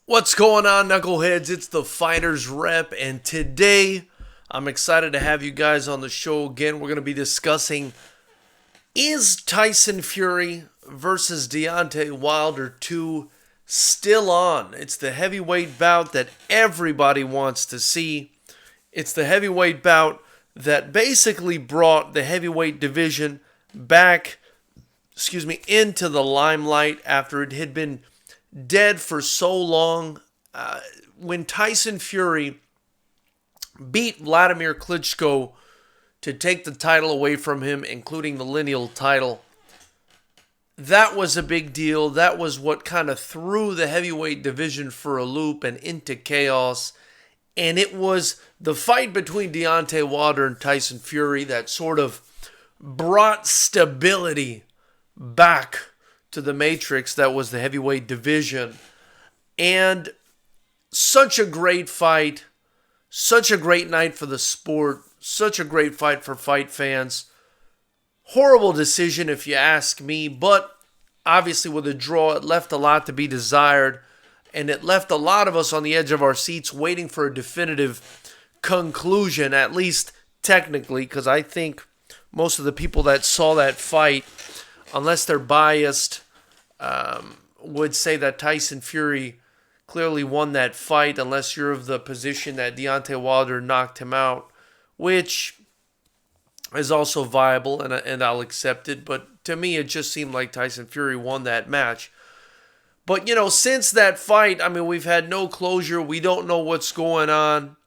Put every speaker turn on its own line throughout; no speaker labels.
What's going on, knuckleheads? It's the Fighters Rep, and today I'm excited to have you guys on the show again. We're going to be discussing, is Tyson Fury versus Deontay Wilder 2 still on? It's the heavyweight bout that everybody wants to see. It's the heavyweight bout that basically brought the heavyweight division back, into the limelight after it had been dead for so long. When Tyson Fury beat Vladimir Klitschko to take the title away from him, including the lineal title, that was a big deal. That was what kind of threw the heavyweight division for a loop and into chaos. And it was the fight between Deontay Wilder and Tyson Fury that sort of brought stability back to the matrix that was the heavyweight division. And such a great fight, such a great night for the sport, such a great fight for fight fans. Horrible decision if you ask me, but obviously with a draw, it left a lot to be desired, and it left a lot of us on the edge of our seats waiting for a definitive conclusion, at least technically, because I think most of the people that saw that fight, unless they're biased, would say that Tyson Fury clearly won that fight, unless you're of the position that Deontay Wilder knocked him out, which is also viable, and I'll accept it. But to me, it just seemed like Tyson Fury won that match. But, since that fight, we've had no closure. We don't know what's going on.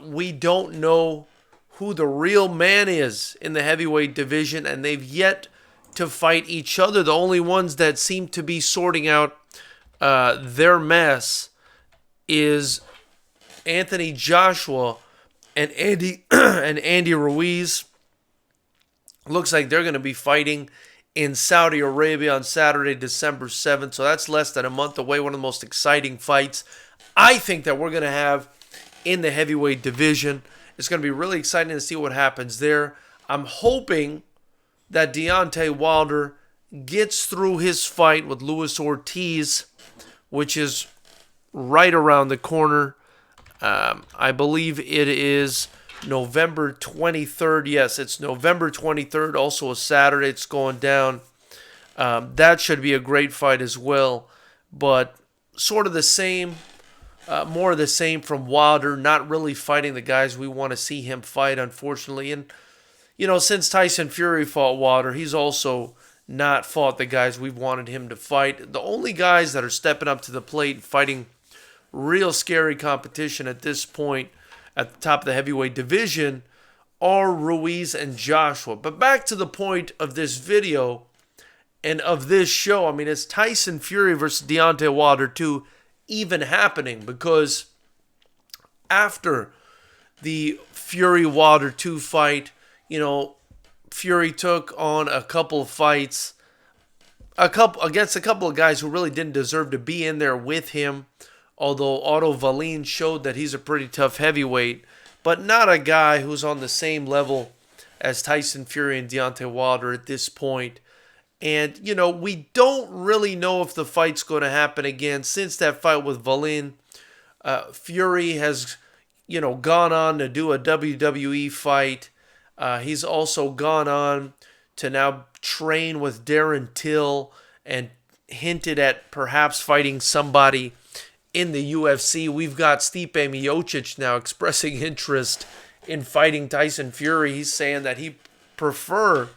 We don't know who the real man is in the heavyweight division, and they've yet to fight each other. The only ones that seem to be sorting out their mess is Anthony Joshua and Andy Ruiz. Looks like they're going to be fighting in Saudi Arabia on Saturday, December 7th. So that's less than a month away. One of the most exciting fights I think that we're going to have in the heavyweight division. It's going to be really exciting to see what happens there. I'm hoping that Deontay Wilder gets through his fight with Luis Ortiz, which is right around the corner. I believe it is November 23rd. Yes, it's November 23rd, also a Saturday. It's going down. That should be a great fight as well. But sort of the same, more of the same from Wilder, not really fighting the guys we want to see him fight, unfortunately. And since Tyson Fury fought Wilder, he's also not fought the guys we've wanted him to fight. The only guys that are stepping up to the plate, fighting real scary competition at this point at the top of the heavyweight division, are Ruiz and Joshua. But back to the point of this video and of this show, it's Tyson Fury versus Deontay Wilder 2 even happening, because after the Fury-Wilder 2 fight, Fury took on a couple of fights, against a couple of guys who really didn't deserve to be in there with him. Although Otto Wallin showed that he's a pretty tough heavyweight, but not a guy who's on the same level as Tyson Fury and Deontay Wilder at this point. And, we don't really know if the fight's going to happen again. Since that fight with Wallin, Fury has, gone on to do a WWE fight. He's also gone on to now train with Darren Till and hinted at perhaps fighting somebody in the UFC. We've got Stipe Miocic now expressing interest in fighting Tyson Fury. He's saying that he prefer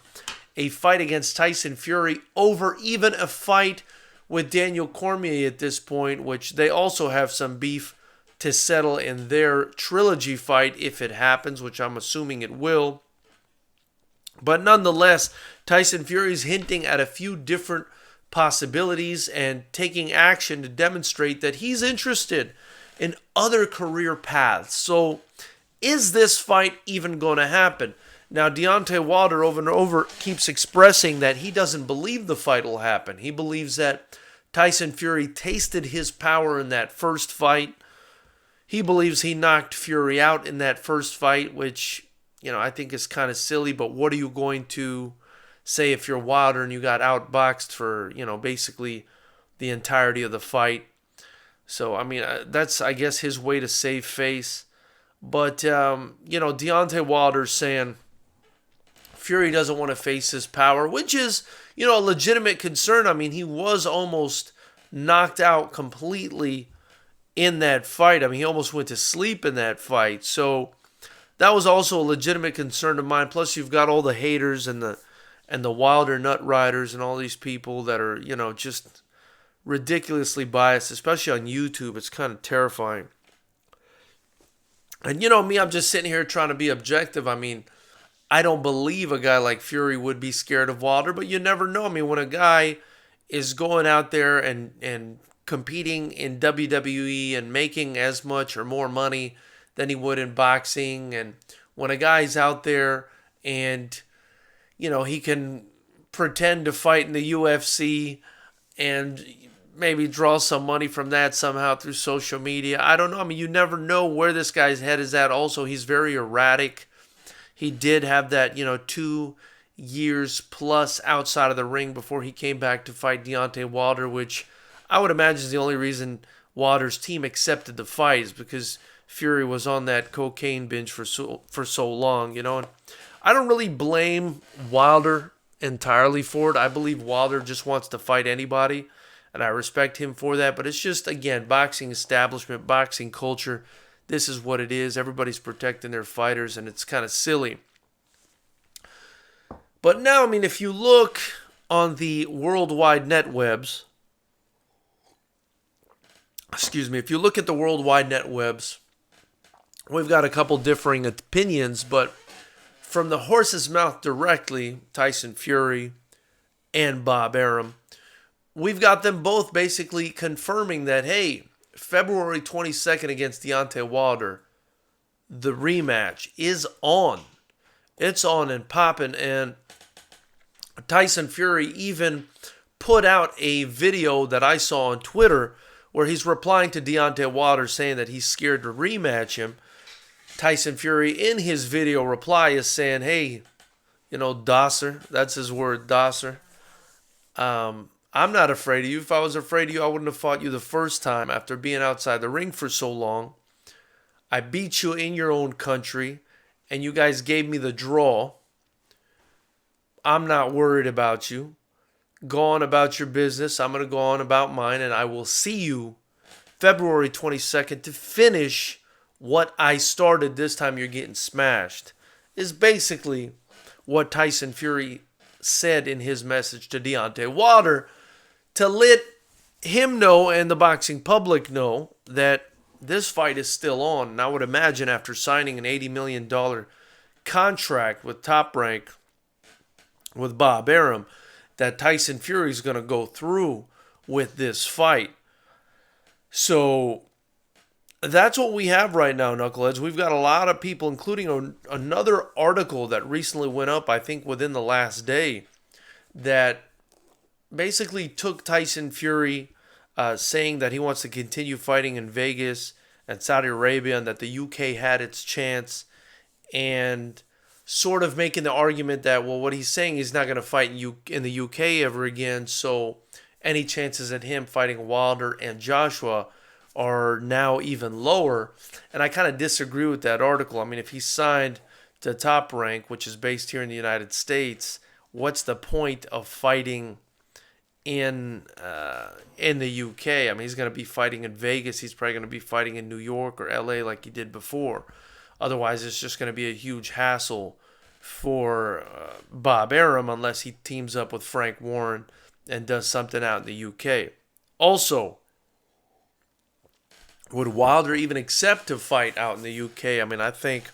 a fight against Tyson Fury over even a fight with Daniel Cormier at this point, which they also have some beef to settle in their trilogy fight if it happens, which I'm assuming it will. But nonetheless, Tyson Fury is hinting at a few different possibilities and taking action to demonstrate that he's interested in other career paths. So is this fight even going to happen? Now, Deontay Wilder over and over keeps expressing that he doesn't believe the fight will happen. He believes that Tyson Fury tasted his power in that first fight. He believes he knocked Fury out in that first fight, which, I think is kind of silly. But what are you going to say if you're Wilder and you got outboxed for, basically the entirety of the fight? So, I mean, that's, I guess, his way to save face. But, Deontay Wilder's saying Fury doesn't want to face his power, which is, a legitimate concern. I mean, he was almost knocked out completely in that fight. I mean, he almost went to sleep in that fight. So that was also a legitimate concern of mine. Plus, you've got all the haters and the Wilder nut riders and all these people that are, just ridiculously biased, especially on YouTube. It's kind of terrifying. And me, I'm just sitting here trying to be objective. I mean, I don't believe a guy like Fury would be scared of Wilder, but you never know. I mean, when a guy is going out there and competing in WWE and making as much or more money than he would in boxing, and when a guy's out there and, he can pretend to fight in the UFC and maybe draw some money from that somehow through social media. I don't know. I mean, you never know where this guy's head is at. Also, he's very erratic. He did have that, 2 years plus outside of the ring before he came back to fight Deontay Wilder, which I would imagine is the only reason Wilder's team accepted the fight, is because Fury was on that cocaine binge for so long, And I don't really blame Wilder entirely for it. I believe Wilder just wants to fight anybody, and I respect him for that. But it's just, again, boxing establishment, boxing culture. This is what it is. Everybody's protecting their fighters, and it's kind of silly. But now, I mean, if you look on the worldwide net webs, if you look at the worldwide net webs, we've got a couple differing opinions, but from the horse's mouth directly, Tyson Fury and Bob Arum, we've got them both basically confirming that, hey, February 22nd against Deontay Wilder, the rematch is on. It's on and popping. And Tyson Fury even put out a video that I saw on Twitter where he's replying to Deontay Wilder saying that he's scared to rematch him. Tyson Fury in his video reply is saying, hey, Dosser, that's his word, Dosser. I'm not afraid of you. If I was afraid of you, I wouldn't have fought you the first time after being outside the ring for so long. I beat you in your own country, and you guys gave me the draw. I'm not worried about you. Go on about your business. I'm going to go on about mine, and I will see you February 22nd to finish what I started. This time you're getting smashed, is basically what Tyson Fury said in his message to Deontay Wilder, to let him know and the boxing public know that this fight is still on. And I would imagine after signing an $80 million contract with Top Rank with Bob Arum, that Tyson Fury is going to go through with this fight. So that's what we have right now, Knuckleheads. We've got a lot of people, including another article that recently went up, I think within the last day, that basically took Tyson Fury saying that he wants to continue fighting in Vegas and Saudi Arabia, and that the UK had its chance, and sort of making the argument that, well, what he's saying, he's not going to fight in the UK ever again, so any chances at him fighting Wilder and Joshua are now even lower. And I kind of disagree with that article. I mean, if he signed to Top Rank, which is based here in the United States, what's the point of fighting in the UK? I mean, he's going to be fighting in Vegas. He's probably going to be fighting in New York or LA like he did before. Otherwise, it's just going to be a huge hassle for Bob Arum unless he teams up with Frank Warren and does something out in the UK. Also, would Wilder even accept to fight out in the UK? I mean, I think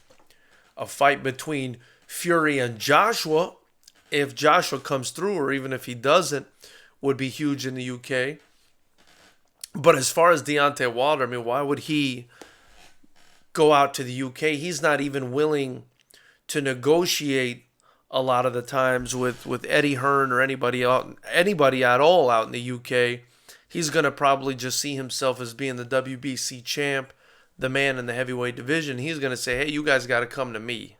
a fight between Fury and Joshua, if Joshua comes through or even if he doesn't, would be huge in the UK. But as far as Deontay Wilder, I mean, why would he go out to the UK? He's not even willing to negotiate a lot of the times with Eddie Hearn or anybody at all out in the UK. He's going to probably just see himself as being the WBC champ, the man in the heavyweight division. He's going to say, hey, you guys got to come to me.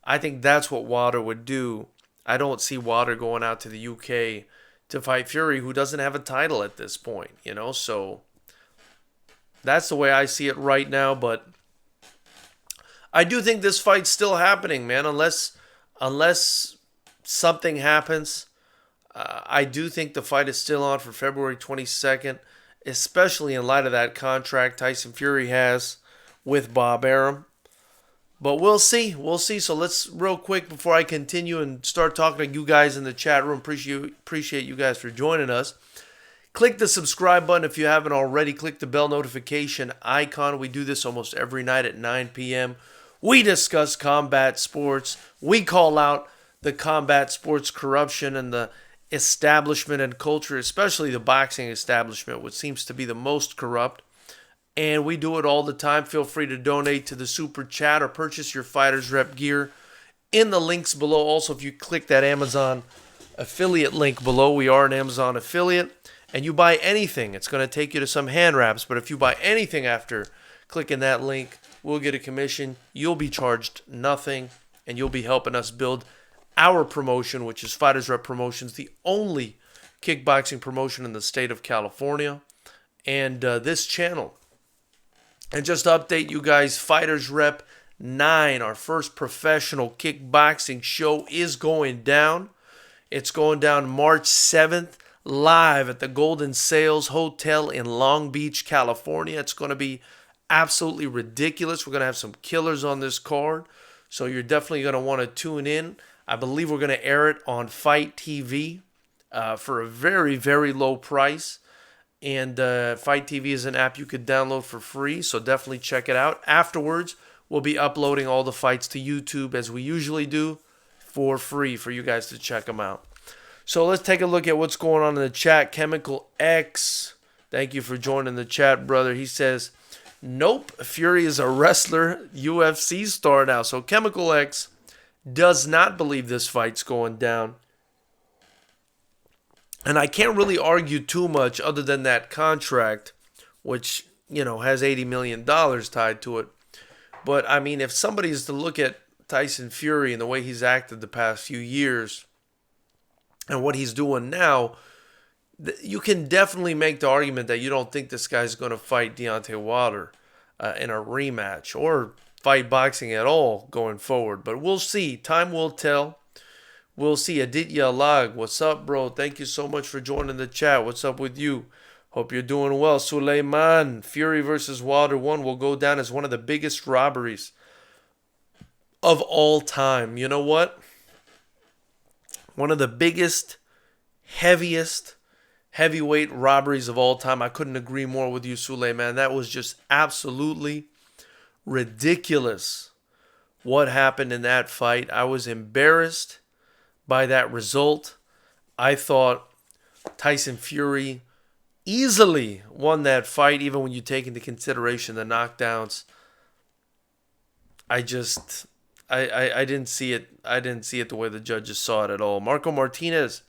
I think that's what Wilder would do. I don't see Wilder going out to the UK to fight Fury, who doesn't have a title at this point, So That's the way I see it right now. But I do think this fight's still happening, man. Unless something happens, I do think the fight is still on for February 22nd, especially in light of that contract Tyson Fury has with Bob Arum. But we'll see. We'll see. So let's real quick before I continue and start talking to you guys in the chat room. Appreciate you guys for joining us. Click the subscribe button if you haven't already. Click the bell notification icon. We do this almost every night at 9 p.m. We discuss combat sports. We call out the combat sports corruption and the establishment and culture, especially the boxing establishment, which seems to be the most corrupt. And we do it all the time. Feel free to donate to the super chat or purchase your Fighters Rep gear in the links below. Also, if you click that Amazon affiliate link below, we are an Amazon affiliate, and you buy anything, it's going to take you to some hand wraps. But if you buy anything after clicking that link, we'll get a commission. You'll be charged nothing, and you'll be helping us build our promotion, which is Fighters Rep Promotions, the only kickboxing promotion in the state of California, and this channel. And just to update you guys, Fighters Rep 9, our first professional kickboxing show, is going down. It's going down March 7th, live at the Golden Sails Hotel in Long Beach, California. It's going to be absolutely ridiculous. We're going to have some killers on this card, so you're definitely going to want to tune in. I believe we're going to air it on Fight TV for a very, very low price. And Fight TV is an app you could download for free, so definitely check it out. Afterwards, we'll be uploading all the fights to YouTube as we usually do for free for you guys to check them out. So let's take a look at what's going on in the chat. Chemical X, thank you for joining the chat, brother. He says, nope, Fury is a wrestler, UFC star now. So Chemical X does not believe this fight's going down. And I can't really argue too much other than that contract, which, you know, has $80 million tied to it. But, I mean, if somebody is to look at Tyson Fury and the way he's acted the past few years and what he's doing now, you can definitely make the argument that you don't think this guy's going to fight Deontay Wilder in a rematch or fight boxing at all going forward. But we'll see. Time will tell. We'll see. Aditya Lag, what's up, bro? Thank you so much for joining the chat. What's up with you? Hope you're doing well. Suleiman, Fury versus Wilder 1 will go down as one of the biggest robberies of all time. You know what? One of the biggest, heaviest, heavyweight robberies of all time. I couldn't agree more with you, Suleiman. That was just absolutely ridiculous what happened in that fight. I was embarrassed by that result. I thought Tyson Fury easily won that fight, even when you take into consideration the knockdowns. I didn't see it. I didn't see it the way the judges saw it at all. Marco Martinez,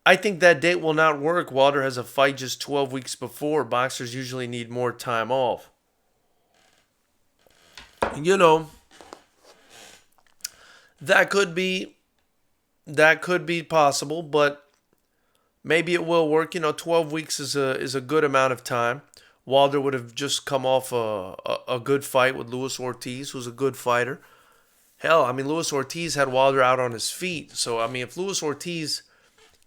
I think that date will not work. Wilder has a fight just 12 weeks before. Boxers usually need more time off. You know, that could be possible, but maybe it will work. You know, 12 weeks is a good amount of time. Wilder would have just come off a good fight with Luis Ortiz, who's a good fighter. Hell, I mean, Luis Ortiz had Wilder out on his feet. So, I mean, if Luis Ortiz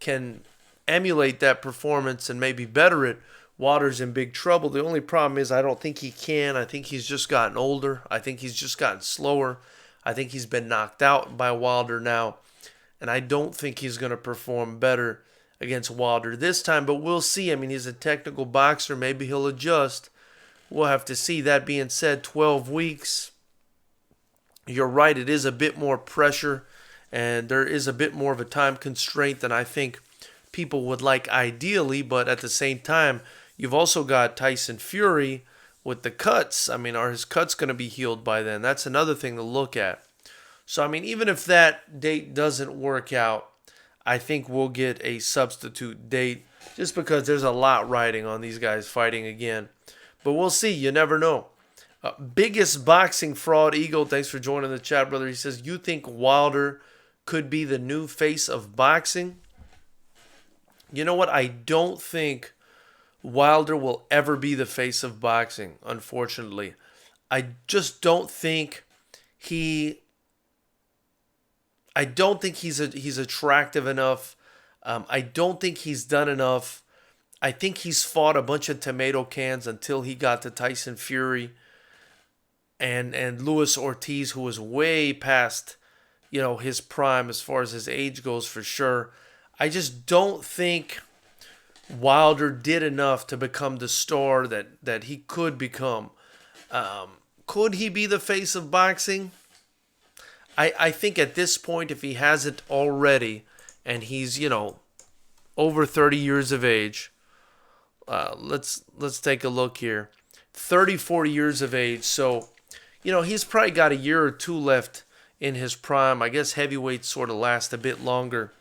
can emulate that performance and maybe better it, Wilder's in big trouble. The only problem is I don't think he can. I think he's just gotten older. I think he's just gotten slower. I think he's been knocked out by Wilder now. And I don't think he's going to perform better against Wilder this time. But we'll see. I mean, he's a technical boxer. Maybe he'll adjust. We'll have to see. That being said, 12 weeks. You're right. It is a bit more pressure. And there is a bit more of a time constraint than I think people would like ideally. But at the same time, you've also got Tyson Fury with the cuts. I mean, are his cuts going to be healed by then? That's another thing to look at. So, I mean, even if that date doesn't work out, I think we'll get a substitute date just because there's a lot riding on these guys fighting again. But we'll see. You never know. Biggest boxing fraud, Eagle, thanks for joining the chat, brother. He says, you think Wilder could be the new face of boxing? You know what? I don't think Wilder will ever be the face of boxing, unfortunately. I just don't think he I don't think he's attractive enough. I don't think he's done enough. I think he's fought a bunch of tomato cans until he got to Tyson Fury and Luis Ortiz, who was way past, his prime as far as his age goes for sure. I just don't think Wilder did enough to become the star that he could become. Could he be the face of boxing? I think at this point, if he hasn't already, and he's over 30 years of age, let's take a look here. 34 years of age, so he's probably got a year or two left in his prime. I guess heavyweights sort of last a bit longer.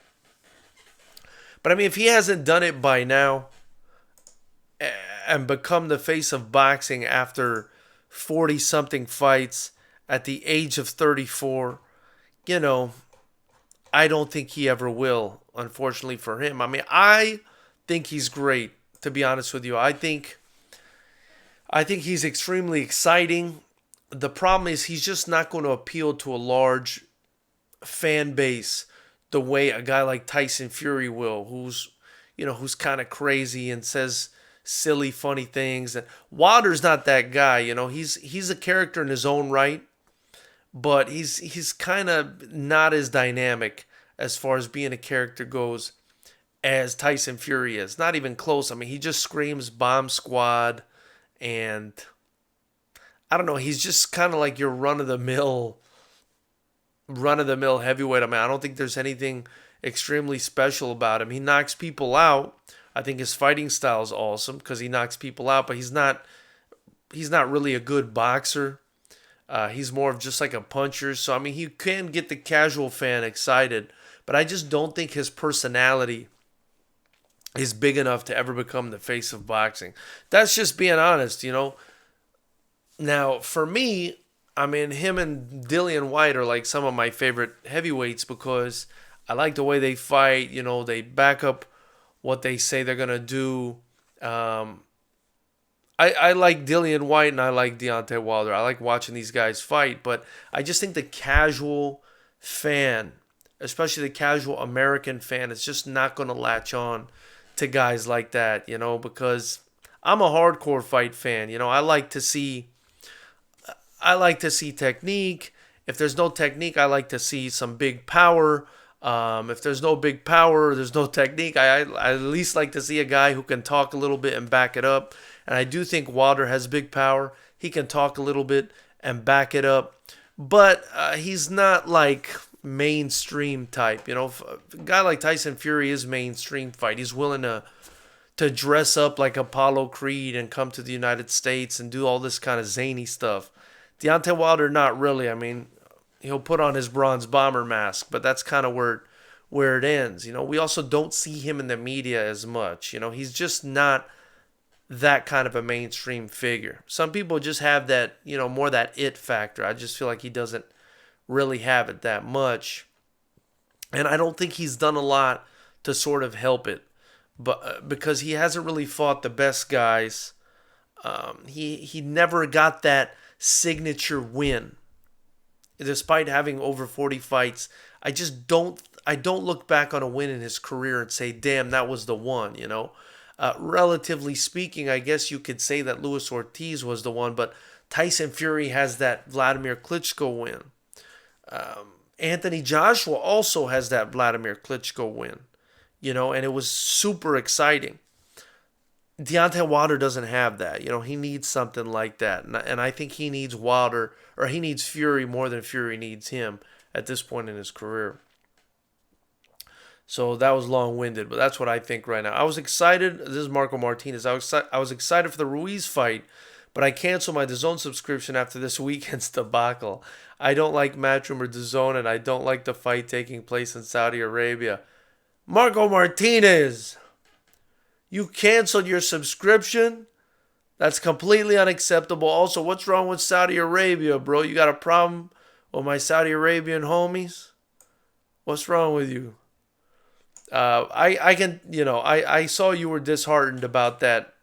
But I mean, if he hasn't done it by now and become the face of boxing after 40 something fights at the age of 34, I don't think he ever will, unfortunately for him. I mean, I think he's great, to be honest with you. I think he's extremely exciting. The problem is he's just not going to appeal to a large fan base the way a guy like Tyson Fury will, who's kind of crazy and says silly, funny things. And Wilder's not that guy, He's a character in his own right, but he's kind of not as dynamic as far as being a character goes as Tyson Fury is. Not even close. I mean, he just screams bomb squad, and I don't know, he's just kind of like your run-of-the-mill heavyweight. I mean, I don't think there's anything extremely special about him. He knocks people out. I think his fighting style is awesome because he knocks people out, but he's not really a good boxer. He's more of just like a puncher. So, I mean, he can get the casual fan excited, but I just don't think his personality is big enough to ever become the face of boxing. That's just being honest, Now, for me, I mean, him and Dillian White are like some of my favorite heavyweights because I like the way they fight. They back up what they say they're going to do. I like Dillian White and I like Deontay Wilder. I like watching these guys fight, but I just think the casual fan, especially the casual American fan, is just not going to latch on to guys like that, because I'm a hardcore fight fan. I like to see technique. If there's no technique, I like to see some big power. If there's no big power, there's no technique. I at least like to see a guy who can talk a little bit and back it up. And I do think Wilder has big power. He can talk a little bit and back it up. But he's not like mainstream type. A guy like Tyson Fury is mainstream fight. He's willing to dress up like Apollo Creed and come to the United States and do all this kind of zany stuff. Deontay Wilder, not really. I mean, he'll put on his bronze bomber mask, but that's kind of where it ends. We also don't see him in the media as much. He's just not that kind of a mainstream figure. Some people just have that, more that it factor. I just feel like he doesn't really have it that much. And I don't think he's done a lot to sort of help it. But because he hasn't really fought the best guys. He never got that signature win. Despite having over 40 fights, I don't look back on a win in his career and say, damn, that was the one, Relatively speaking, I guess you could say that Luis Ortiz was the one, but Tyson Fury has that Vladimir Klitschko win. Anthony Joshua also has that Vladimir Klitschko win, and it was super exciting. Deontay Wilder doesn't have that. He needs something like that. And I think he needs Wilder, or he needs Fury more than Fury needs him at this point in his career. So that was long-winded, but that's what I think right now. I was excited. This is Marco Martinez. I was excited for the Ruiz fight, but I canceled my DAZN subscription after this weekend's debacle. I don't like Matchroom or DAZN, and I don't like the fight taking place in Saudi Arabia. Marco Martinez! You canceled your subscription? That's completely unacceptable. Also, what's wrong with Saudi Arabia, bro? You got a problem with my Saudi Arabian homies? What's wrong with you? I saw you were disheartened about that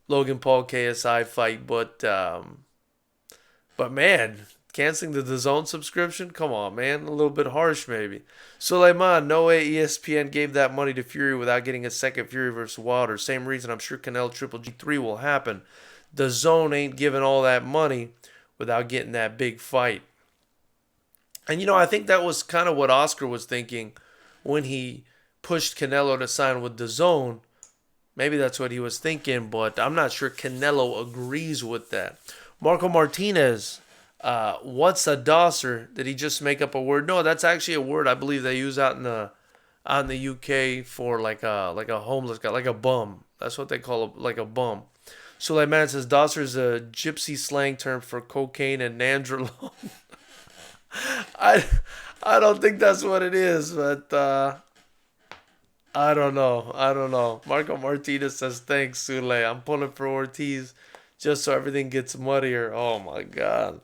Logan Paul KSI fight, but man, canceling the DAZN subscription? Come on, man. A little bit harsh, maybe. Suleiman, no way ESPN gave that money to Fury without getting a second Fury versus Wilder. Same reason I'm sure Canelo Triple G3 will happen. DAZN ain't giving all that money without getting that big fight. And, I think that was kind of what Oscar was thinking when he pushed Canelo to sign with DAZN. Maybe that's what he was thinking, but I'm not sure Canelo agrees with that. Marco Martinez, what's a dosser? Did he just make up a word? No, that's actually a word I believe they use out in the UK for like a homeless guy, like a bum. That's what they call it, like a bum. Suleiman says dosser is a gypsy slang term for cocaine and nandrolone. I I don't think that's what it is, but I don't know. I don't know. Marco Martinez says thanks, Sule. I'm pulling for Ortiz just so everything gets muddier. Oh my God.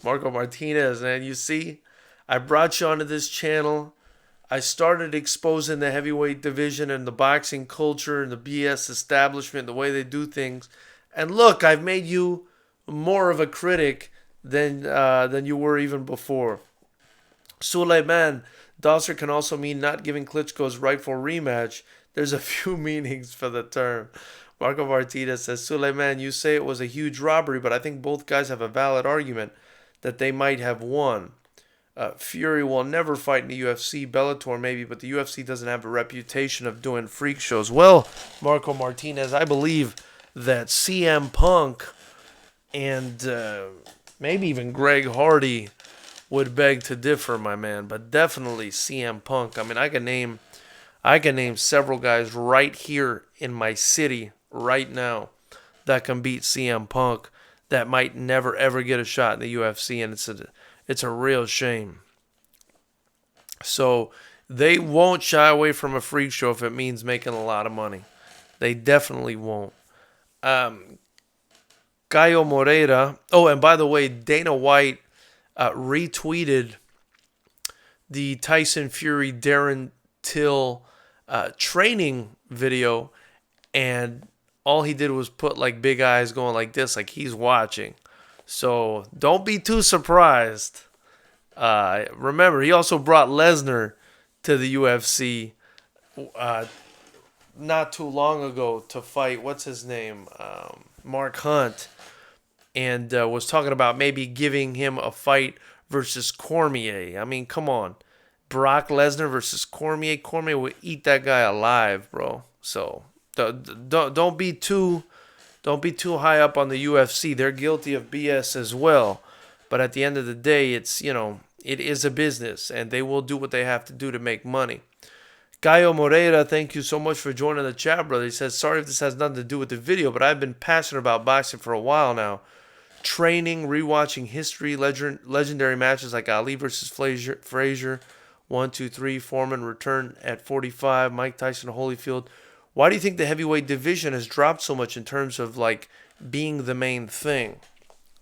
Marco Martinez, man, you see, I brought you onto this channel. I started exposing the heavyweight division and the boxing culture and the BS establishment, the way they do things. And look, I've made you more of a critic than you were even before. Suleiman, Dosser can also mean not giving Klitschko's rightful rematch. There's a few meanings for the term. Marco Martinez says, Suleiman, you say it was a huge robbery, but I think both guys have a valid argument that they might have won. Fury will never fight in the UFC, Bellator maybe, but the UFC doesn't have a reputation of doing freak shows. Well, Marco Martinez, I believe that CM Punk and maybe even Greg Hardy would beg to differ, my man, but definitely CM Punk. I mean, I can name several guys right here in my city right now that can beat CM Punk that might never ever get a shot in the UFC, and it's a real shame. So they won't shy away from a freak show if it means making a lot of money. They definitely won't. Caio Moreira. Oh, and by the way, Dana White retweeted the Tyson Fury Darren Till training video, and all he did was put like big eyes going like this, like he's watching. So don't be too surprised. Remember, he also brought Lesnar to the UFC not too long ago to fight, what's his name? Mark Hunt. And was talking about maybe giving him a fight versus Cormier. I mean, come on. Brock Lesnar versus Cormier. Cormier would eat that guy alive, bro. So don't be too high up on the UFC. They're guilty of BS as well. But at the end of the day, it is a business, and they will do what they have to do to make money. Caio Moreira, thank you so much for joining the chat, brother. He says, sorry if this has nothing to do with the video, but I've been passionate about boxing for a while now. Training, rewatching history, legendary matches like Ali versus Frazier, 1, 2, 3, Foreman return at 45, Mike Tyson, Holyfield. Why do you think the heavyweight division has dropped so much in terms of like being the main thing?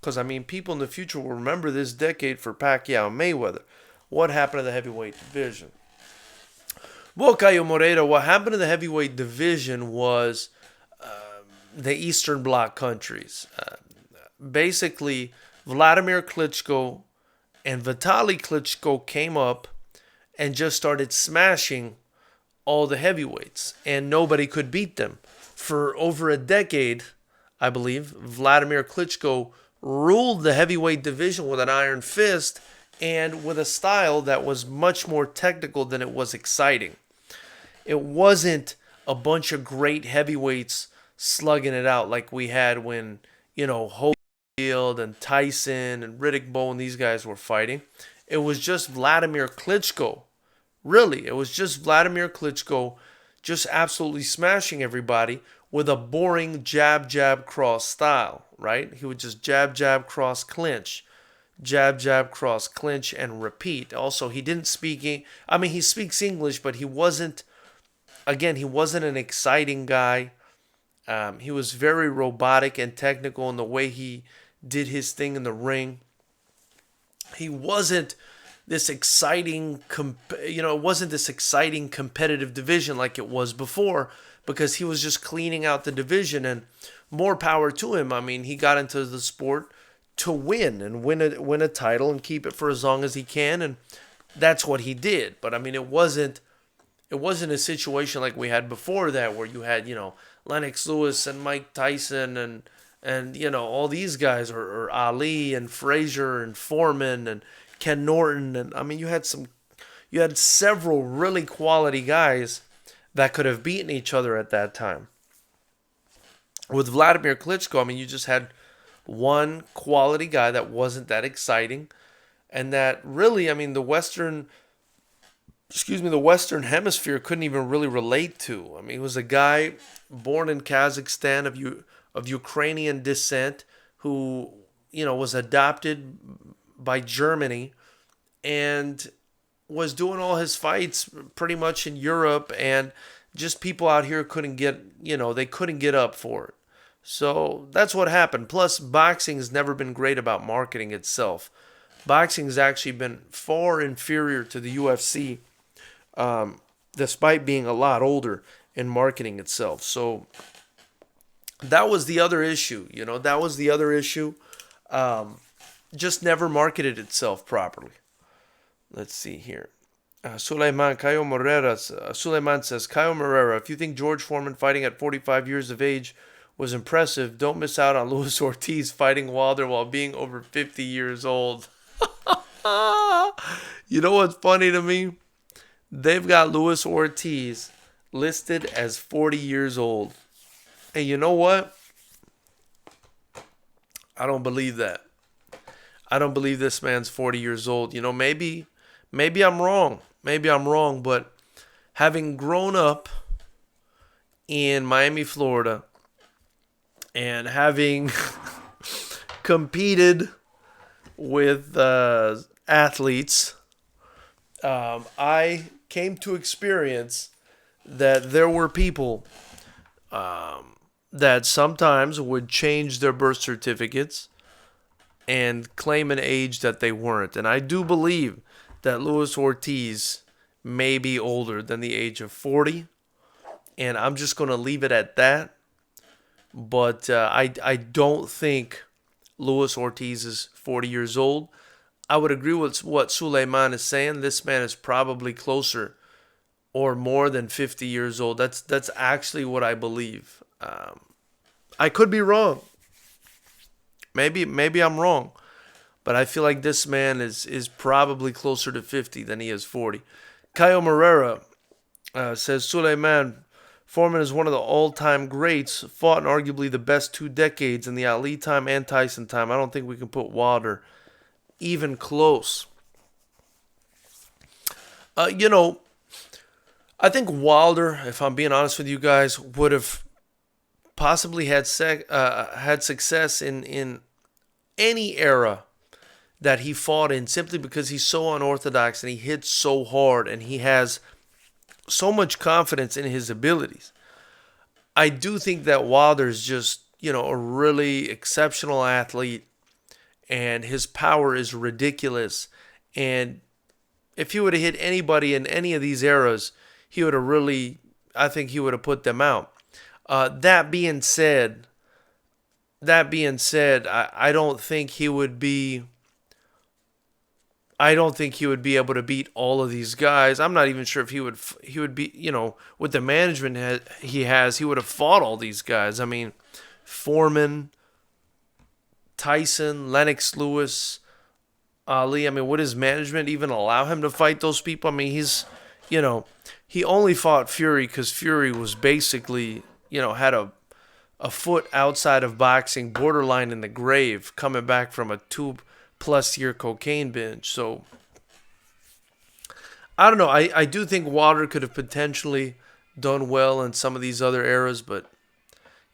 Because, I mean, people in the future will remember this decade for Pacquiao and Mayweather. What happened to the heavyweight division? Well, Caio Moreira, what happened to the heavyweight division was the Eastern Bloc countries. Basically, Vladimir Klitschko and Vitaly Klitschko came up and just started smashing all the heavyweights, and nobody could beat them. For over a decade, I believe, Vladimir Klitschko ruled the heavyweight division with an iron fist and with a style that was much more technical than it was exciting. It wasn't a bunch of great heavyweights slugging it out like we had when, Holyfield and Tyson and Riddick Bowe and these guys were fighting. It was just Vladimir Klitschko. Really, it was just Vladimir Klitschko just absolutely smashing everybody with a boring jab, jab, cross style, right? He would just jab, jab, cross, clinch. Jab, jab, cross, clinch, and repeat. Also, he didn't speak... he speaks English, but he wasn't an exciting guy. He was very robotic and technical in the way he did his thing in the ring. He wasn't this exciting, competitive division like it was before, because he was just cleaning out the division, and more power to him. I mean, he got into the sport to win and win a title and keep it for as long as he can, and that's what he did. But I mean, it wasn't a situation like we had before that, where you had, Lennox Lewis and Mike Tyson and all these guys, or Ali and Frazier and Foreman and Ken Norton, and I mean, you had several really quality guys that could have beaten each other at that time. With Vladimir Klitschko, I mean, you just had one quality guy that wasn't that exciting, and that really, I mean, the Western Hemisphere couldn't even really relate to. I mean, he was a guy born in Kazakhstan of Ukrainian descent who, was adopted by Germany and was doing all his fights pretty much in Europe, and just people out here couldn't get up for it. So that's what happened. Plus, boxing has never been great about marketing itself. Boxing has actually been far inferior to the UFC, despite being a lot older in marketing itself. So that was the other issue. That was the other issue. Just never marketed itself properly. Let's see here. Suleiman says, Caio Moreira, if you think George Foreman fighting at 45 years of age was impressive, don't miss out on Luis Ortiz fighting Wilder while being over 50 years old. You know what's funny to me? They've got Luis Ortiz listed as 40 years old. And you know what? I don't believe that. I don't believe this man's 40 years old. Maybe I'm wrong. Maybe I'm wrong, but having grown up in Miami, Florida, and having competed with athletes, I came to experience that there were people that sometimes would change their birth certificates and claim an age that they weren't. And I do believe that Luis Ortiz may be older than the age of 40. And I'm just going to leave it at that. But I don't think Luis Ortiz is 40 years old. I would agree with what Suleiman is saying. This man is probably closer or more than 50 years old. That's actually what I believe. I could be wrong. Maybe I'm wrong. But I feel like this man is probably closer to 50 than he is 40. Caio Moreira says, Suleiman, Foreman is one of the all-time greats, fought in arguably the best 2 decades in the Ali time and Tyson time. I don't think we can put Wilder even close. I think Wilder, if I'm being honest with you guys, would have possibly had success in any era that he fought in, simply because he's so unorthodox and he hits so hard and he has so much confidence in his abilities. I do think that Wilder's just, a really exceptional athlete, and his power is ridiculous. And if he would have hit anybody in any of these eras, I think he would have put them out. That being said, I don't think he would be able to beat all of these guys. I'm not even sure if he would be, with the management he has, he would have fought all these guys. I mean, Foreman, Tyson, Lennox Lewis, Ali. I mean, would his management even allow him to fight those people? I mean, he only fought Fury because Fury was basically, had a foot outside of boxing, borderline in the grave, coming back from a 2+ year cocaine binge. So I don't know. I do think Wilder could have potentially done well in some of these other eras, but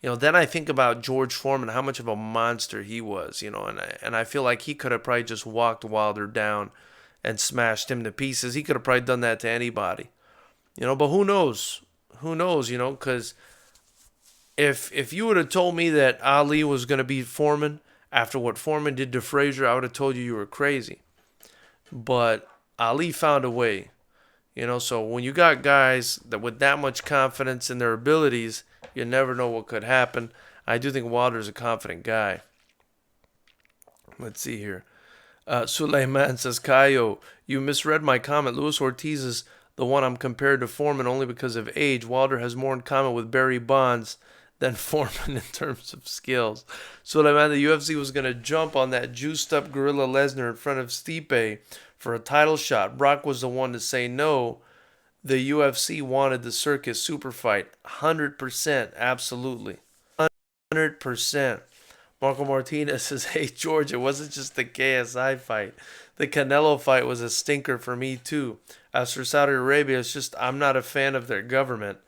then I think about George Foreman, how much of a monster he was, and I feel like he could have probably just walked Wilder down and smashed him to pieces. He could have probably done that to anybody, but who knows? Because if you would have told me that Ali was going to beat Foreman after what Foreman did to Frazier, I would have told you were crazy. But Ali found a way. So when you got guys that with that much confidence in their abilities, you never know what could happen. I do think Wilder's a confident guy. Let's see here. Suleiman says, Kayo, you misread my comment. Luis Ortiz is the one I'm compared to Foreman only because of age. Wilder has more in common with Barry Bonds than Foreman in terms of skills. Suleiman, the UFC was going to jump on that juiced up Gorilla Lesnar in front of Stipe for a title shot. Brock was the one to say no. The UFC wanted the circus super fight. 100%, absolutely. 100%. Marco Martinez says, hey, George, it wasn't just the KSI fight. The Canelo fight was a stinker for me, too. As for Saudi Arabia, it's just I'm not a fan of their government.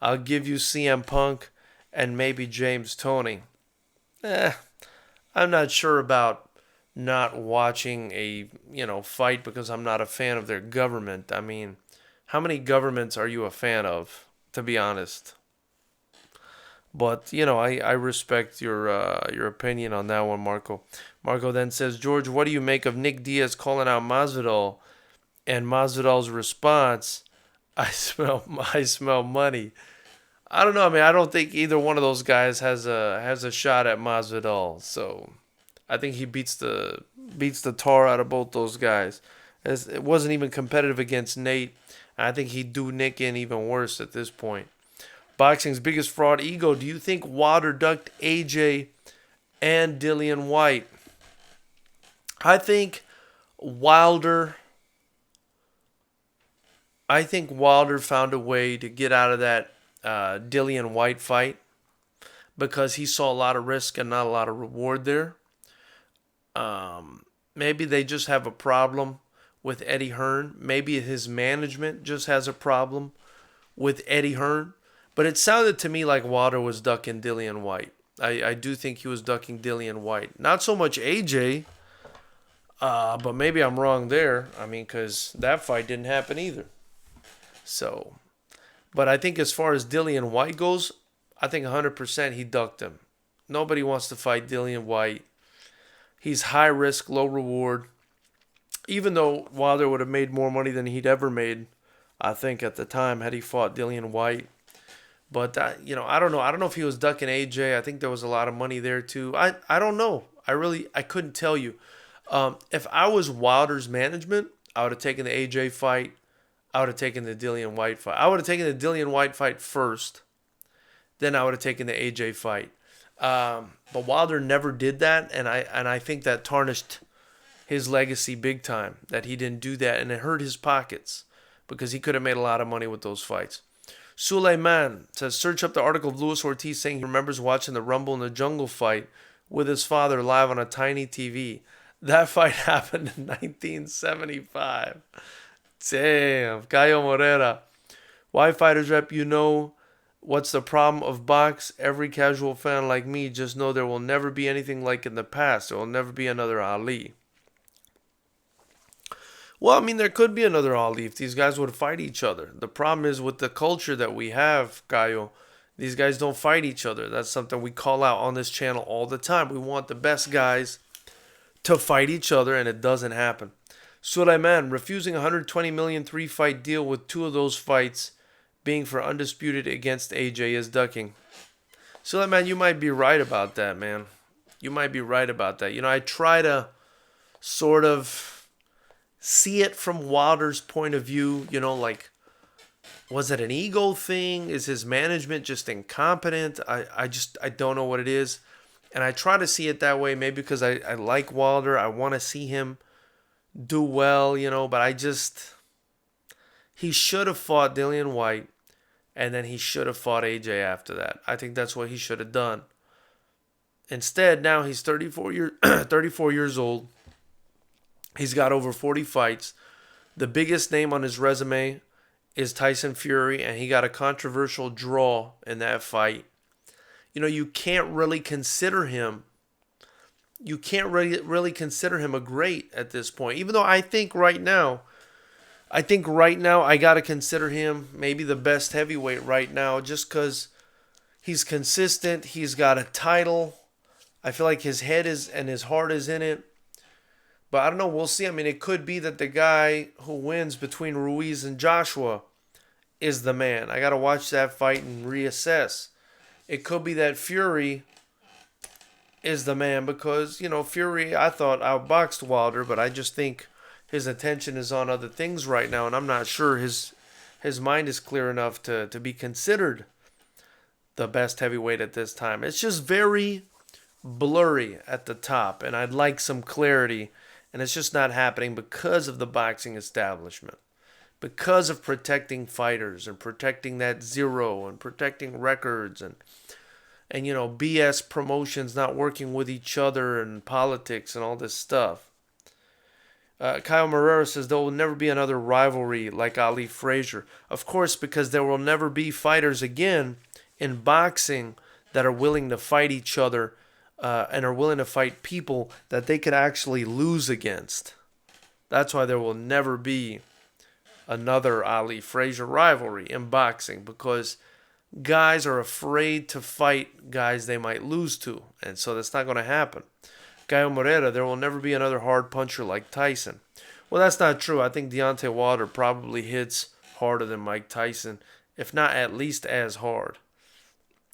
I'll give you CM Punk and maybe James Toney. I'm not sure about not watching a, fight because I'm not a fan of their government. I mean, how many governments are you a fan of, to be honest? But, I respect your opinion on that one, Marco. Marco then says, George, what do you make of Nick Diaz calling out Masvidal and Masvidal's response, I smell money. I don't know. I mean, I don't think either one of those guys has a shot at Masvidal. So I think he beats the tar out of both those guys. It wasn't even competitive against Nate. I think he'd do Nick in even worse at this point. Boxing's biggest fraud, ego. Do you think Wilder ducked AJ and Dillian White? I think Wilder found a way to get out of that Dillian White fight because he saw a lot of risk and not a lot of reward there. Maybe they just have a problem with Eddie Hearn. Maybe his management just has a problem with Eddie Hearn. But it sounded to me like Wilder was ducking Dillian White. I do think he was ducking Dillian White. Not so much AJ, but maybe I'm wrong there. I mean, because that fight didn't happen either. So, but I think as far as Dillian White goes, I think 100% he ducked him. Nobody wants to fight Dillian White. He's high risk, low reward. Even though Wilder would have made more money than he'd ever made, I think at the time, had he fought Dillian White. But, I don't know. I don't know if he was ducking AJ. I think there was a lot of money there, too. I don't know. I couldn't tell you. If I was Wilder's management, I would have taken the AJ fight. I would have taken the Dillian White fight. I would have taken the Dillian White fight first. Then I would have taken the AJ fight. But Wilder never did that, and I think that tarnished his legacy big time, that he didn't do that, and it hurt his pockets because he could have made a lot of money with those fights. Suleiman says, search up the article of Luis Ortiz saying he remembers watching the Rumble in the Jungle fight with his father live on a tiny TV. That fight happened in 1975. Damn. Cayo Morera. Why Fighters Rep, what's the problem of box? Every casual fan like me just know there will never be anything like in the past. There will never be another Ali. Well, I mean, there could be another Ali if these guys would fight each other. The problem is with the culture that we have, Cayo, these guys don't fight each other. That's something we call out on this channel all the time. We want the best guys to fight each other, and it doesn't happen. Suleiman, refusing $120 million 3-fight deal with 2 of those fights being for undisputed against AJ is ducking. Suleiman, you might be right about that, man. You might be right about that. I try to sort of see it from Wilder's point of view, like, was it an ego thing? Is his management just incompetent? I don't know what it is. And I try to see it that way, maybe because I like Wilder. I want to see him do well, but he should have fought Dillian White, and then he should have fought AJ after that. I think that's what he should have done. Instead, now he's 34 years old. He's got over 40 fights. The biggest name on his resume is Tyson Fury, and he got a controversial draw in that fight. You can't really consider him. You can't really consider him a great at this point. Even though I think right now I got to consider him maybe the best heavyweight right now just because he's consistent. He's got a title. I feel like his head is and his heart is in it. But I don't know. We'll see. I mean, it could be that the guy who wins between Ruiz and Joshua is the man. I got to watch that fight and reassess. It could be that Fury is the man because, Fury, I thought, outboxed Wilder, but I just think his attention is on other things right now, and I'm not sure his mind is clear enough to be considered the best heavyweight at this time. It's just very blurry at the top, and I'd like some clarity, and it's just not happening because of the boxing establishment, because of protecting fighters and protecting that zero and protecting records and BS promotions not working with each other and politics and all this stuff. Kyle Morera says there will never be another rivalry like Ali Frazier. Of course, because there will never be fighters again in boxing that are willing to fight each other and are willing to fight people that they could actually lose against. That's why there will never be another Ali Frazier rivalry in boxing, because guys are afraid to fight guys they might lose to, and so that's not going to happen. Kyle Morera, there will never be another hard puncher like Tyson. Well, that's not true. I think Deontay Wilder probably hits harder than Mike Tyson, if not at least as hard.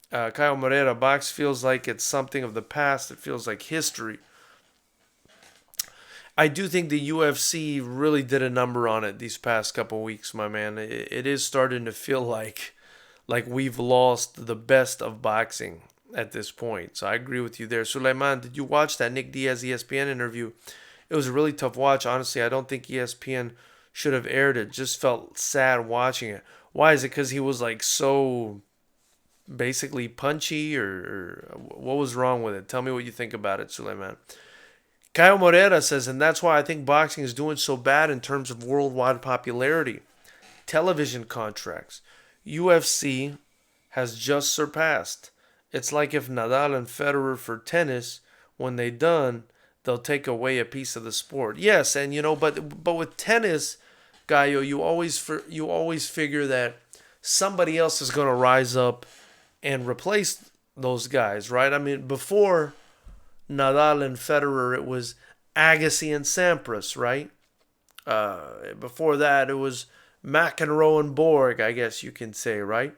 Kyle Morera, box feels like it's something of the past. It feels like history. I do think the UFC really did a number on it these past couple weeks, my man. It is starting to feel like we've lost the best of boxing at this point. So I agree with you there. Suleiman, did you watch that Nick Diaz ESPN interview? It was a really tough watch. Honestly, I don't think ESPN should have aired it. Just felt sad watching it. Why? Is it because he was so basically punchy, or what was wrong with it? Tell me what you think about it, Suleiman. Kyle Morera says, and that's why I think boxing is doing so bad in terms of worldwide popularity. Television contracts. UFC has just surpassed. It's like if Nadal and Federer for tennis, when they're done, they'll take away a piece of the sport. Yes, and but with tennis, Gallo, you always figure that somebody else is going to rise up and replace those guys, right? I mean, before Nadal and Federer, it was Agassi and Sampras, right? Before that, it was McEnroe and Borg, I guess you can say, right?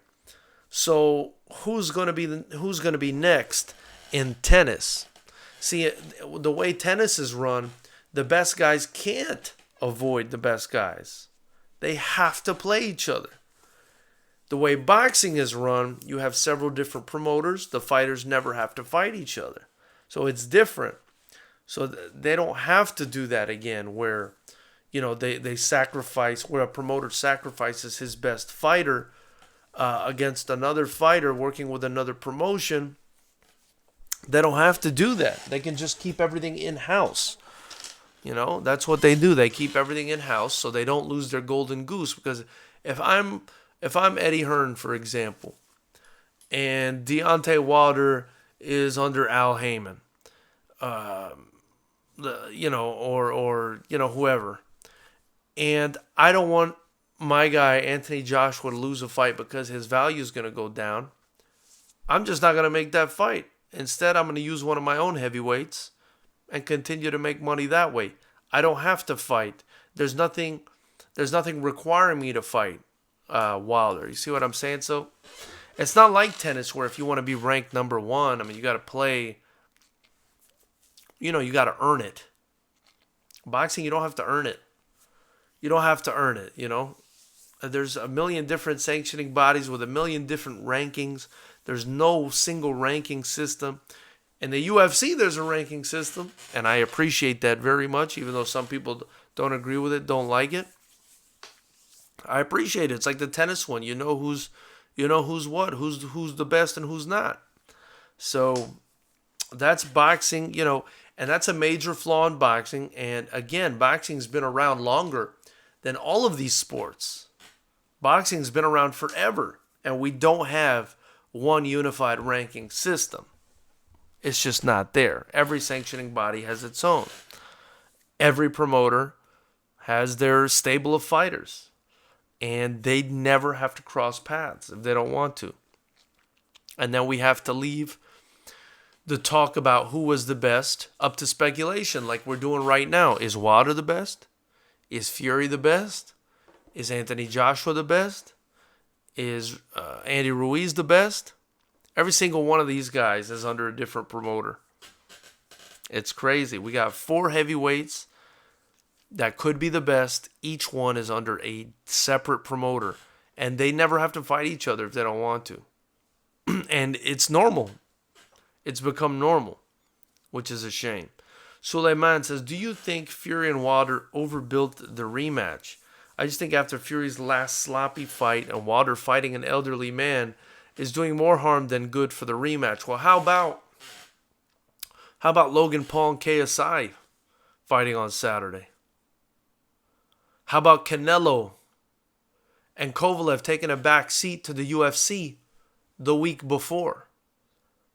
So who's going to be next in tennis? See, the way tennis is run, the best guys can't avoid the best guys. They have to play each other. The way boxing is run, you have several different promoters. The fighters never have to fight each other. So it's different. So they don't have to do that again where, they sacrifice, where a promoter sacrifices his best fighter against another fighter working with another promotion. They don't have to do that. They can just keep everything in-house. That's what they do. They keep everything in-house so they don't lose their golden goose. Because if I'm Eddie Hearn, for example, and Deontay Wilder is under Al Heyman, whoever, and I don't want my guy Anthony Joshua to lose a fight because his value is going to go down, I'm just not going to make that fight. Instead, I'm going to use one of my own heavyweights and continue to make money that way. I don't have to fight. There's nothing requiring me to fight Wilder. You see what I'm saying? So it's not like tennis where if you want to be ranked number one, I mean, you got to play, you got to earn it. Boxing, you don't have to earn it. You don't have to earn it, There's a million different sanctioning bodies with a million different rankings. There's no single ranking system. In the UFC, there's a ranking system, and I appreciate that very much, even though some people don't agree with it, don't like it. I appreciate it. It's like the tennis one. Who's what, who's the best and who's not. So that's boxing, and that's a major flaw in boxing. And again, boxing's been around longer than all of these sports. Boxing's been around forever, and we don't have one unified ranking system. It's just not there. Every sanctioning body has its own. Every promoter has their stable of fighters, and they never have to cross paths if they don't want to. And then we have to leave the talk about who was the best up to speculation like we're doing right now. Is Wilder the best? Is Fury the best? Is Anthony Joshua the best? Is Andy Ruiz the best? Every single one of these guys is under a different promoter. It's crazy. We got 4 heavyweights that could be the best. Each one is under a separate promoter. And they never have to fight each other if they don't want to. And it's normal. It's become normal, which is a shame. Suleiman says, do you think Fury and Wilder overbuilt the rematch? I just think after Fury's last sloppy fight and Wilder fighting an elderly man is doing more harm than good for the rematch. Well, how about Logan Paul and KSI fighting on Saturday? How about Canelo and Kovalev taking a back seat to the UFC the week before?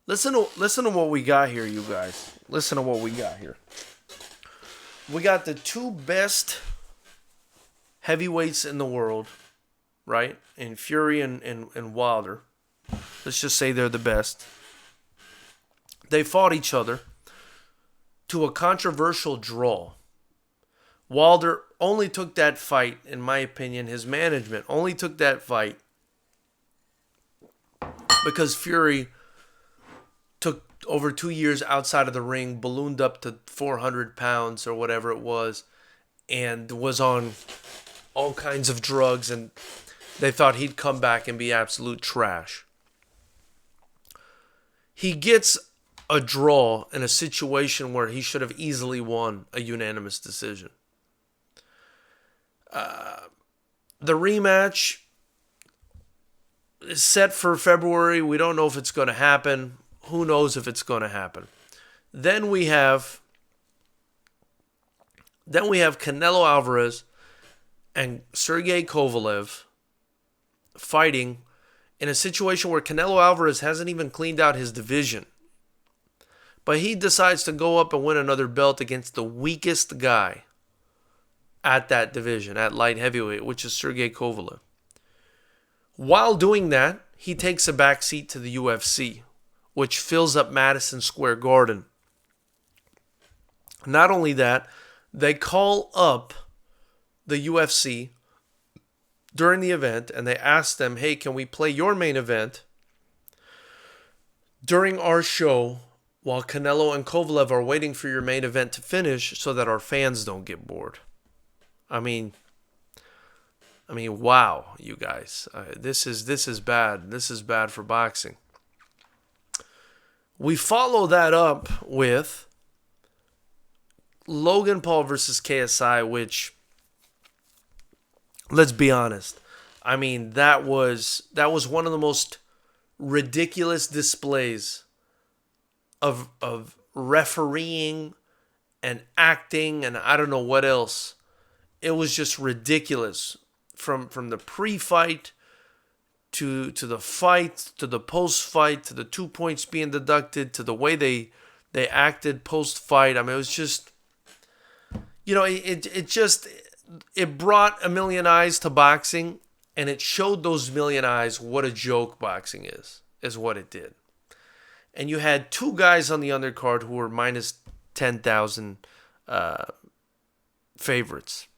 Listen to what we got here, you guys. Listen to what we got here. We got the 2 best heavyweights in the world, right? In Fury and Wilder. Let's just say they're the best. They fought each other to a controversial draw. Wilder only took that fight, in my opinion, his management only took that fight because Fury took over 2 years outside of the ring, ballooned up to 400 pounds or whatever it was, and was on all kinds of drugs, and they thought he'd come back and be absolute trash. He gets a draw in a situation where he should have easily won a unanimous decision. The rematch is set for February. We don't know if it's going to happen. Who knows if it's going to happen? Then we have Canelo Alvarez and Sergey Kovalev fighting in a situation where Canelo Alvarez hasn't even cleaned out his division. But he decides to go up and win another belt against the weakest guy at that division, at light heavyweight, which is Sergey Kovalev. While doing that, he takes a back seat to the UFC, which fills up Madison Square Garden. Not only that, they call up the UFC during the event and they ask them, hey, can we play your main event during our show while Canelo and Kovalev are waiting for your main event to finish so that our fans don't get bored? I mean, wow, you guys. This is bad. This is bad for boxing. We follow that up with Logan Paul versus KSI, which, let's be honest, I mean, that was one of the most ridiculous displays of refereeing and acting and I don't know what else. It was just ridiculous from the pre-fight to the fight, to the post-fight, to the 2 points being deducted, to the way they acted post-fight. I mean, it was just, you know, it brought a million eyes to boxing, and it showed those million eyes what a joke boxing is what it did. And you had 2 guys on the undercard who were minus 10,000 favorites.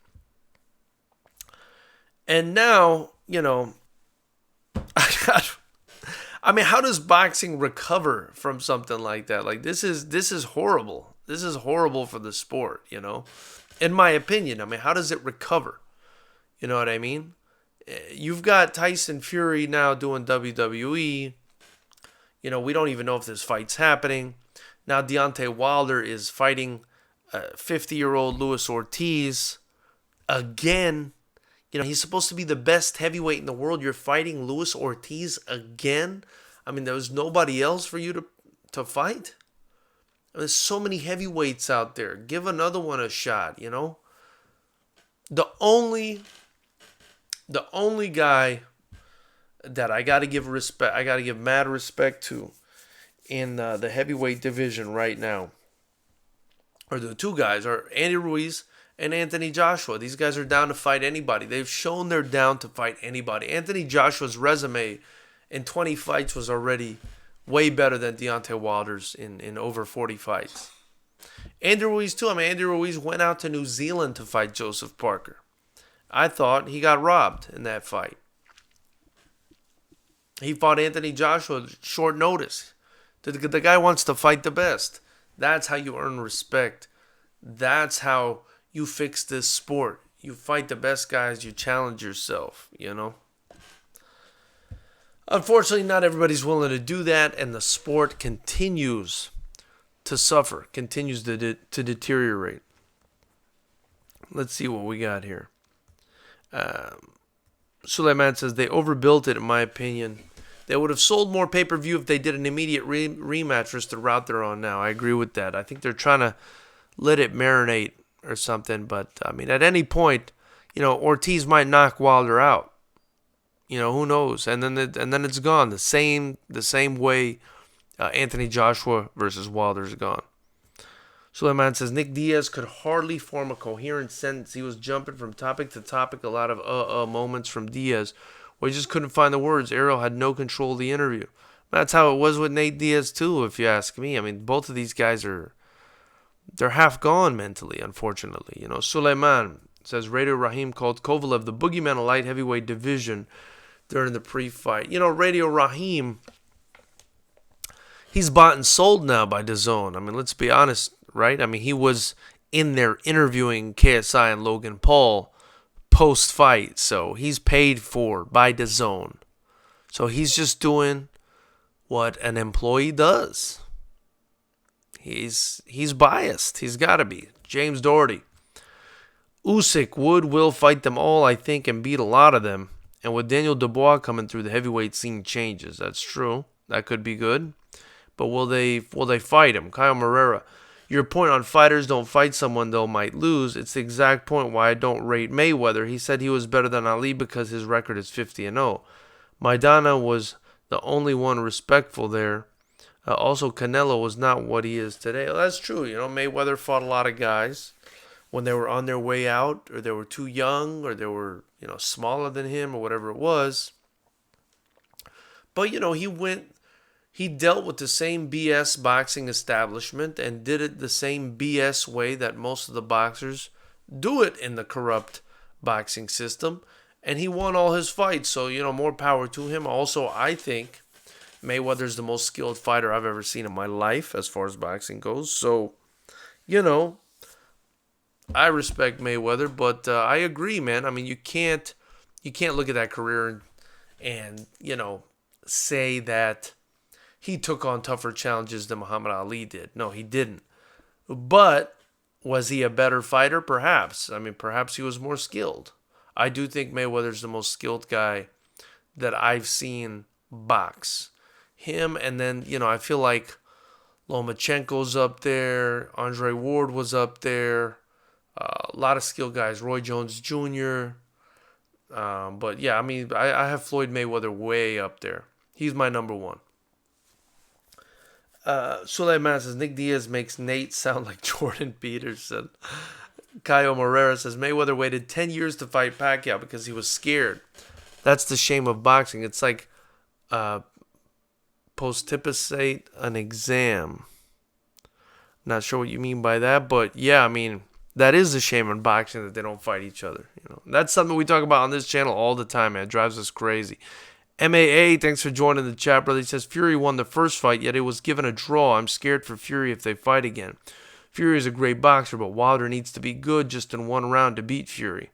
And now, you know, I mean, how does boxing recover from something like that? Like, this is horrible. This is horrible for the sport, you know? In my opinion, I mean, how does it recover? You know what I mean? You've got Tyson Fury now doing WWE. You know, we don't even know if this fight's happening. Now Deontay Wilder is fighting 50-year-old Luis Ortiz again. You know, he's supposed to be the best heavyweight in the world. You're fighting Luis Ortiz again? I mean, there was nobody else for you to fight? There's so many heavyweights out there. Give another one a shot, you know? The only guy that I got to give respect, I got to give mad respect to in the heavyweight division right now, or the 2 guys, are Andy Ruiz and Anthony Joshua. These guys are down to fight anybody. They've shown they're down to fight anybody. Anthony Joshua's resume in 20 fights was already way better than Deontay Wilder's in over 40 fights. Andy Ruiz too. I mean, Andy Ruiz went out to New Zealand to fight Joseph Parker. I thought he got robbed in that fight. He fought Anthony Joshua short notice. The guy wants to fight the best. That's how you earn respect. That's how you fix this sport. You fight the best guys. You challenge yourself, you know. Unfortunately, not everybody's willing to do that, and the sport continues to suffer, continues to deteriorate. Let's see what we got here. Suleiman says, they overbuilt it, in my opinion. They would have sold more pay-per-view if they did an immediate rematch versus the route they're on now. I agree with that. I think they're trying to let it marinate or something. But, I mean, at any point, you know, Ortiz might knock Wilder out. You know, who knows? And then it's gone. The same way Anthony Joshua versus Wilder is gone. Suleiman says, Nick Diaz could hardly form a coherent sentence. He was jumping from topic to topic, a lot of moments from Diaz, where he just couldn't find the words. Ariel had no control of the interview. That's how it was with Nate Diaz, too, if you ask me. I mean, both of these guys they're half gone mentally, unfortunately. You know, Suleiman says, Radio Rahim called Kovalev the boogeyman of light heavyweight division during the pre-fight. You know, Radio Rahim, he's bought and sold now by DAZN. I mean, let's be honest, right? I mean, he was in there interviewing KSI and Logan Paul post-fight, so he's paid for by DAZN. So he's just doing what an employee does. He's biased. He's got to be. James Doherty. Usyk will fight them all, I think, and beat a lot of them. And with Daniel Dubois coming through, the heavyweight scene changes. That's true. That could be good. But will they fight him? Kyle Moreira. Your point on fighters don't fight someone they'll might lose. It's the exact point why I don't rate Mayweather. He said he was better than Ali because his record is 50-0. Maidana was the only one respectful there. Also, Canelo was not what he is today. Well, that's true. You know, Mayweather fought a lot of guys when they were on their way out, or they were too young, or they were, you know, smaller than him, or whatever it was. But, you know, he dealt with the same BS boxing establishment and did it the same BS way that most of the boxers do it in the corrupt boxing system. And he won all his fights. So, you know, more power to him. Also, I think Mayweather's the most skilled fighter I've ever seen in my life as far as boxing goes. So, you know, I respect Mayweather, but I agree, man. I mean, you can't look at that career and you know, say that he took on tougher challenges than Muhammad Ali did. No, he didn't. But was he a better fighter? Perhaps. I mean, perhaps he was more skilled. I do think Mayweather's the most skilled guy that I've seen box. Him, and then, you know, I feel like Lomachenko's up there. Andre Ward was up there. A lot of skilled guys. Roy Jones Jr. But, yeah, I mean, I have Floyd Mayweather way up there. He's my number one. Suleiman says, Nick Diaz makes Nate sound like Jordan Peterson. Caio Moreira says, Mayweather waited 10 years to fight Pacquiao because he was scared. That's the shame of boxing. It's like postipicate an exam. Not sure what you mean by that, but yeah, I mean, that is a shame in boxing that they don't fight each other. You know, that's something we talk about on this channel all the time, man. It drives us crazy. MAA, thanks for joining the chat, brother. He says, Fury won the first fight, yet it was given a draw. I'm scared for Fury if they fight again. Fury is a great boxer, but Wilder needs to be good just in one round to beat Fury.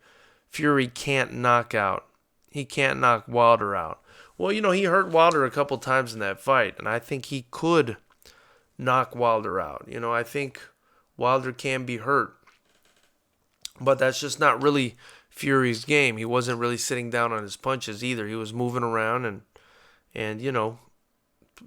Fury can't knock out. He can't knock Wilder out. Well, you know, he hurt Wilder a couple times in that fight, and I think he could knock Wilder out. You know, I think Wilder can be hurt. But that's just not really Fury's game. He wasn't really sitting down on his punches either. He was moving around and you know,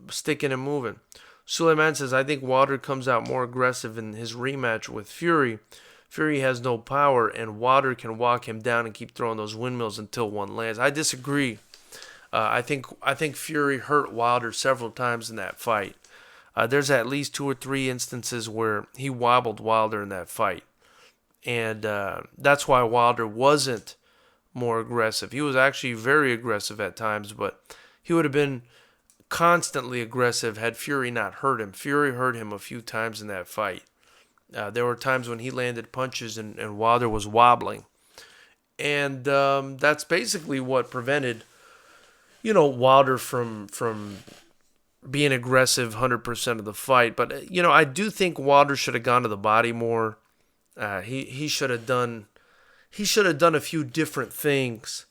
sticking and moving. Suleiman says, I think Wilder comes out more aggressive in his rematch with Fury. Fury has no power, and Wilder can walk him down and keep throwing those windmills until one lands. I disagree. I think Fury hurt Wilder several times in that fight. There's at least 2 or 3 instances where he wobbled Wilder in that fight. And that's why Wilder wasn't more aggressive. He was actually very aggressive at times, but he would have been constantly aggressive had Fury not hurt him. Fury hurt him a few times in that fight. There were times when he landed punches and Wilder was wobbling. And that's basically what prevented, Wilder from being aggressive 100% of the fight. But, I do think Wilder should have gone to the body more. He should have done a few different things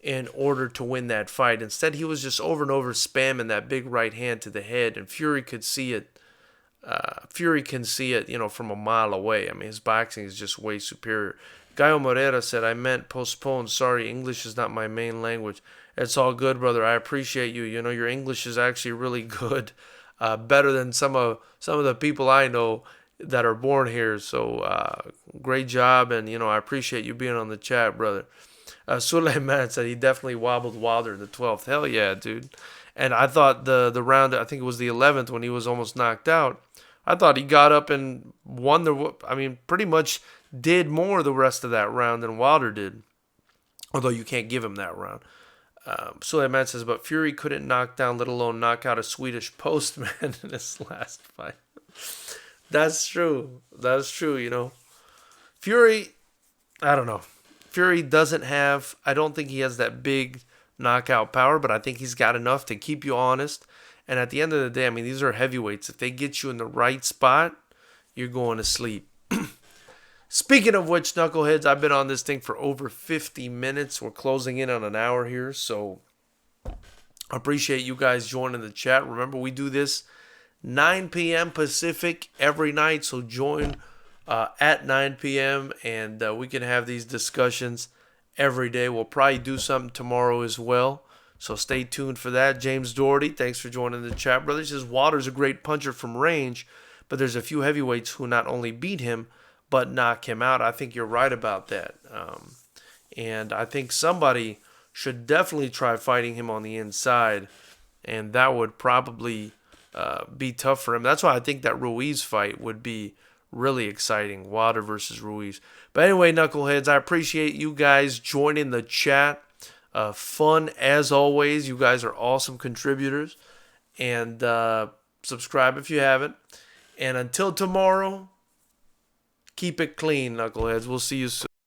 in order to win that fight. Instead, he was just over and over spamming that big right hand to the head, and Fury could see it. Fury can see it, from a mile away. I mean, his boxing is just way superior. Gaio Morera said, I meant postpone. Sorry, English is not my main language. It's all good, brother. I appreciate you. Your English is actually really good. Better than some of the people I know that are born here. So, great job, and, I appreciate you being on the chat, brother. Suleiman said he definitely wobbled Wilder in the 12th. Hell yeah, dude. And I thought the round, I think it was the 11th when he was almost knocked out, I thought he got up and won pretty much did more the rest of that round than Wilder did. Although you can't give him that round. Suleiman says, but Fury couldn't knock down, let alone knock out a Swedish postman in his last fight. That's true. That's true, Fury, I don't know. Fury I don't think he has that big knockout power, but I think he's got enough to keep you honest. And at the end of the day, these are heavyweights. If they get you in the right spot, you're going to sleep. Speaking of which, knuckleheads, I've been on this thing for over 50 minutes. We're closing in on an hour here, so I appreciate you guys joining the chat. Remember, we do this 9 p.m. Pacific every night, so join at 9 p.m. and we can have these discussions every day. We'll probably do something tomorrow as well, so stay tuned for that. James Doherty, thanks for joining the chat, brother. He says Wilder's a great puncher from range, but there's a few heavyweights who not only beat him, but knock him out. I think you're right about that. And I think somebody should definitely try fighting him on the inside, and that would probably be tough for him. That's why I think that Ruiz fight would be really exciting, Wilder versus Ruiz. But anyway, knuckleheads, I appreciate you guys joining the chat. Fun as always. You guys are awesome contributors. And subscribe if you haven't. And until tomorrow, keep it clean, knuckleheads. We'll see you soon.